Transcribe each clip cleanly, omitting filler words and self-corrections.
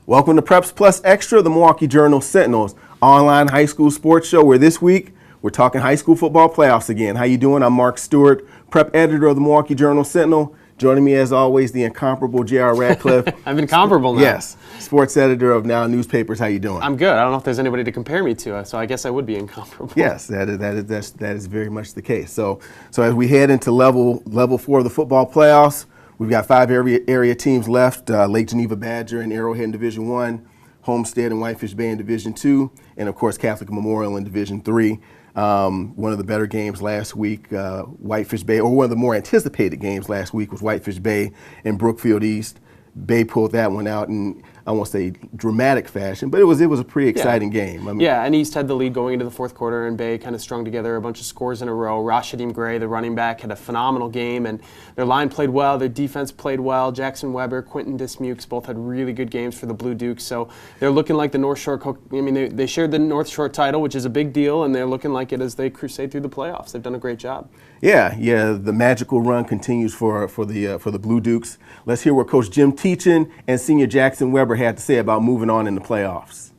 Welcome to Preps Plus Extra, the Milwaukee Journal Sentinel's online high school sports show, where this week we're talking high school football playoffs again. How you doing? I'm Mark Stewart, prep editor of the Milwaukee Journal Sentinel. Joining me as always, the incomparable J.R. Radcliffe. I'm incomparable now. Yes, sports editor of Now Newspapers. How you doing? I'm good. I don't know if there's anybody to compare me to, so I guess I would be incomparable. Yes, that is very much the case. So as we head into level 4 of the football playoffs, we've got 5 area teams left: Lake Geneva Badger and Arrowhead in Division 1, Homestead and Whitefish Bay in Division 2, and of course Catholic Memorial in Division 3. One of the better games last week, Whitefish Bay, or one of the more anticipated games last week, was Whitefish Bay and Brookfield East. Bay pulled that one out in, I won't say dramatic fashion, but it was a pretty exciting game. I mean, and East had the lead going into the fourth quarter, and Bay kind of strung together a bunch of scores in a row. Rashadim Gray, the running back, had a phenomenal game, and their line played well, their defense played well. Jackson Weber, Quentin Dismukes both had really good games for the Blue Dukes, so they're looking like the North Shore. They shared the North Shore title, which is a big deal, and they're looking like it as they crusade through the playoffs. They've done a great job. Yeah, the magical run continues for the Blue Dukes. Let's hear what Coach Jim Teachin and senior Jackson Weber had to say about moving on in the playoffs.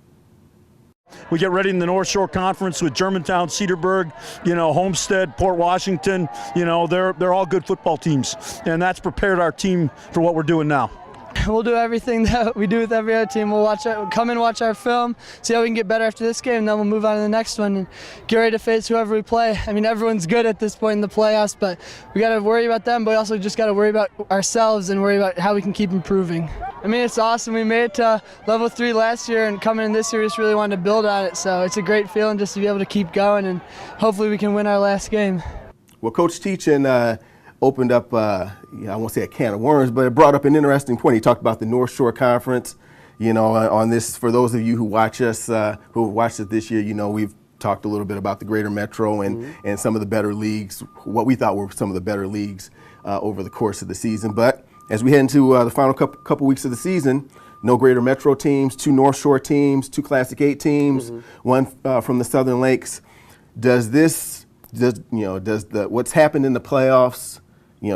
We get ready in the North Shore Conference with Germantown, Cedarburg, Homestead, Port Washington. They're all good football teams, and that's prepared our team for what we're doing now. We'll do everything that we do with every other team. We'll come and watch our film, see how we can get better after this game, and then we'll move on to the next one and get ready to face whoever we play. I mean, everyone's good at this point in the playoffs, but we got to worry about them, but we also just got to worry about ourselves and worry about how we can keep improving. I mean, it's awesome. We made it to level 3 last year, and coming in this year, we just really wanted to build on it. So it's a great feeling just to be able to keep going, and hopefully we can win our last game. Well, Coach Teachin opened up, I won't say a can of worms, but it brought up an interesting point. He talked about the North Shore Conference. On this, for those of you who watch us, who have watched it this year, we've talked a little bit about the Greater Metro and some of the better leagues, what we thought were some of the better leagues over the course of the season. But as we head into the final couple weeks of the season, no Greater Metro teams, 2 North Shore teams, 2 Classic 8 teams, one from the Southern Lakes. Does what's happened in the playoffs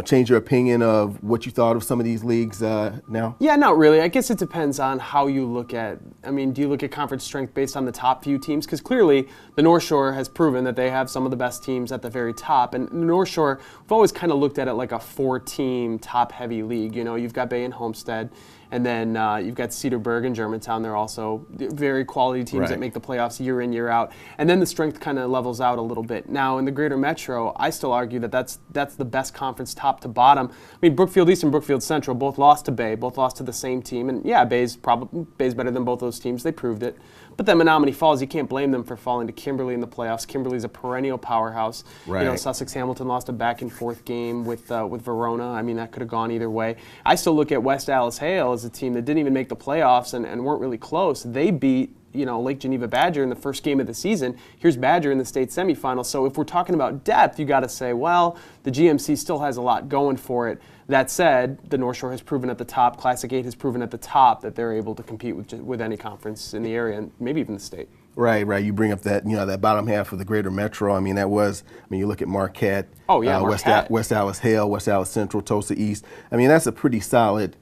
change your opinion of what you thought of some of these leagues now? Yeah, not really. I guess it depends on how you look at, do you look at conference strength based on the top few teams? Because clearly the North Shore has proven that they have some of the best teams at the very top. And the North Shore, we've always kind of looked at it like a 4-team top-heavy league. You've got Bay and Homestead, and then you've got Cedarburg and Germantown. They're also very quality teams that make the playoffs year in, year out. And then the strength kind of levels out a little bit. Now, in the Greater Metro, I still argue that that's the best conference top to bottom. Brookfield East and Brookfield Central both lost to Bay, both lost to the same team. And yeah, Bay's better than both those teams. They proved it. But then Menominee Falls, you can't blame them for falling to Kimberly in the playoffs. Kimberly's a perennial powerhouse. Right. Sussex Hamilton lost a back-and-forth game with Verona. That could have gone either way. I still look at West Allis Hale as a team that didn't even make the playoffs and weren't really close. They beat Lake Geneva Badger in the first game of the season. Here's Badger in the state semifinal. So if we're talking about depth, you got to say, well, the GMC still has a lot going for it. That said, the North Shore has proven at the top, Classic 8 has proven at the top that they're able to compete with any conference in the area and maybe even the state. Right. You bring up that that bottom half of the Greater Metro. You look at Marquette. Oh yeah, Marquette. West Allis Hale, West Allis Central, Tulsa East. That's a pretty solid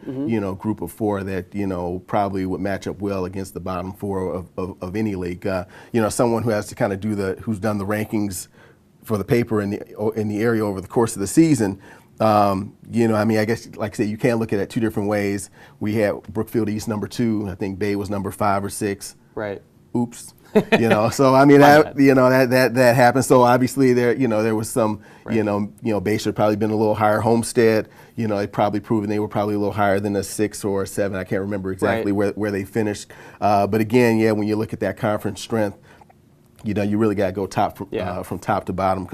group of 4 that probably would match up well against the bottom 4 of any league. Someone who has to kind of who's done the rankings for the paper in the area over the course of the season. I guess, like I said, you can't look at it 2 different ways. We had Brookfield East number 2. I think Bay was number 5 or 6. Right. Oops. So that happened. So obviously there was some, Bay should have probably been a little higher. Homestead, they probably proven they were probably a little higher than a 6 or a 7. I can't remember exactly where they finished. But again, when you look at that conference strength, you really got to go from top to bottom.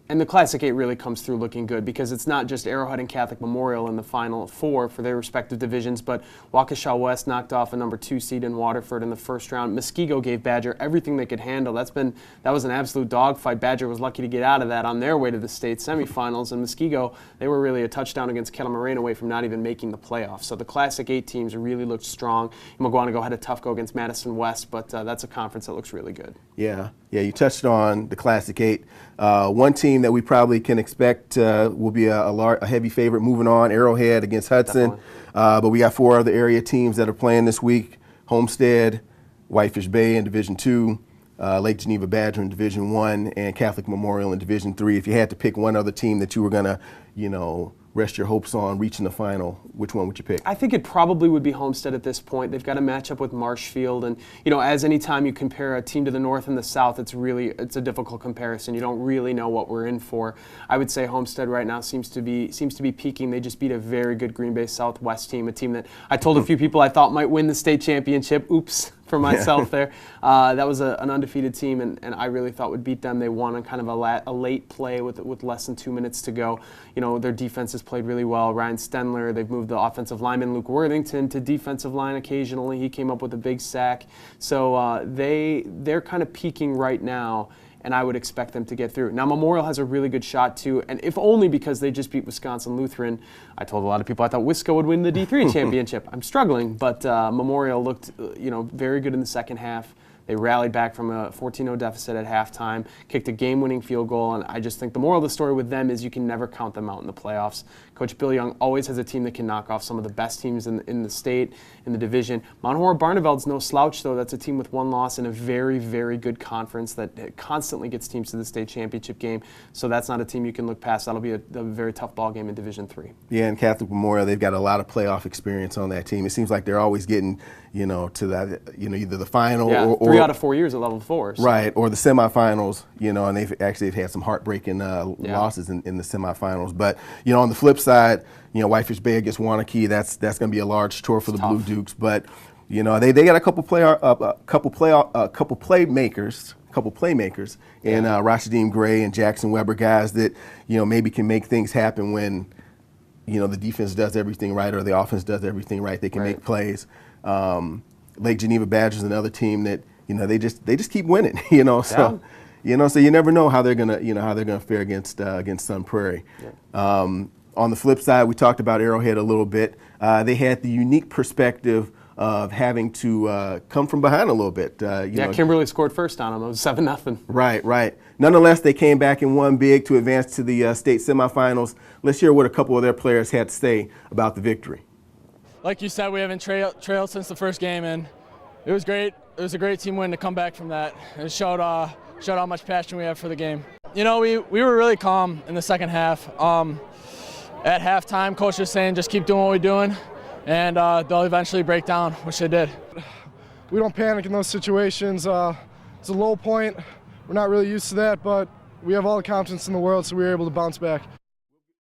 And the Classic 8 really comes through looking good because it's not just Arrowhead and Catholic Memorial in the final 4 for their respective divisions, but Waukesha West knocked off a number 2 seed in Waterford in the first round. Muskego gave Badger everything they could handle. That was an absolute dogfight. Badger was lucky to get out of that on their way to the state semifinals, and Muskego, they were really a touchdown against Kettle Moraine away from not even making the playoffs. So the Classic 8 teams really looked strong. Mugwanago had a tough go against Madison West, but that's a conference that looks really good. Yeah, you touched on the Classic 8. One team that we probably can expect will be a heavy favorite moving on, Arrowhead against Hudson. But we got 4 other area teams that are playing this week. Homestead, Whitefish Bay in Division II, Lake Geneva Badger in Division I, and Catholic Memorial in Division III. If you had to pick one other team that you were going to, rest your hopes on reaching the final, which one would you pick? I think it probably would be Homestead at this point. They've got to match up with Marshfield, and as any time you compare a team to the north and the south, it's a difficult comparison. You don't really know what we're in for. I would say Homestead right now seems to be peaking. They just beat a very good Green Bay Southwest team, a team that I told a few people I thought might win the state championship. Oops. For myself there. That was an undefeated team, and I really thought would beat them. They won on kind of a late play with less than 2 minutes to go. Their defense has played really well. Ryan Stenler, they've moved the offensive lineman Luke Worthington to defensive line occasionally. He came up with a big sack. So they're kind of peaking right now, and I would expect them to get through. Now, Memorial has a really good shot, too, and if only because they just beat Wisconsin Lutheran. I told a lot of people I thought Wisco would win the D3 championship. I'm struggling, but Memorial looked, very good in the second half. They rallied back from a 14-0 deficit at halftime, kicked a game-winning field goal, and I just think the moral of the story with them is you can never count them out in the playoffs. Coach Bill Young always has a team that can knock off some of the best teams in the state, in the division. Mount Horeb-Barneveld's no slouch, though. That's a team with one loss in a very, very good conference that constantly gets teams to the state championship game. So that's not a team you can look past. That'll be a very tough ball game in Division III. Yeah, and Catholic Memorial, they've got a lot of playoff experience on that team. It seems like they're always getting, to that, either the final or 3 out of 4 years at level 4. So. Right, or the semifinals, and they've had some heartbreaking losses in the semifinals. But, on the flip side, Whitefish Bay against Wanakee, that's going to be a large chore for the Blue Dukes. But, they got a couple playmakers in Rashadim Gray and Jackson Weber, guys that, maybe can make things happen when, the defense does everything right or the offense does everything right. They can make plays. Lake Geneva Badgers is another team that, they just keep winning, so so you never know how they're gonna fare against Sun Prairie. Yeah. On the flip side, we talked about Arrowhead a little bit. They had the unique perspective of having to come from behind a little bit. Kimberly scored first on them. It was 7-0. Right. Nonetheless, they came back and won big to advance to the state semifinals. Let's hear what a couple of their players had to say about the victory. Like you said, we haven't trailed since the first game, and it was great. It was a great team win to come back from that. It showed how much passion we have for the game. We were really calm in the second half. At halftime, coach was saying just keep doing what we're doing, and they'll eventually break down, which they did. We don't panic in those situations. It's a low point. We're not really used to that, but we have all the confidence in the world, so we were able to bounce back.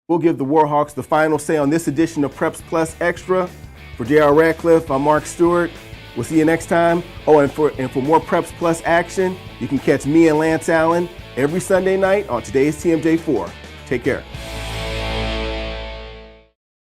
We'll give the Warhawks the final say on this edition of Preps Plus Extra. For J.R. Radcliffe, I'm Mark Stewart. We'll see you next time. Oh, and for more Preps Plus action, you can catch me and Lance Allen every Sunday night on today's TMJ4. Take care.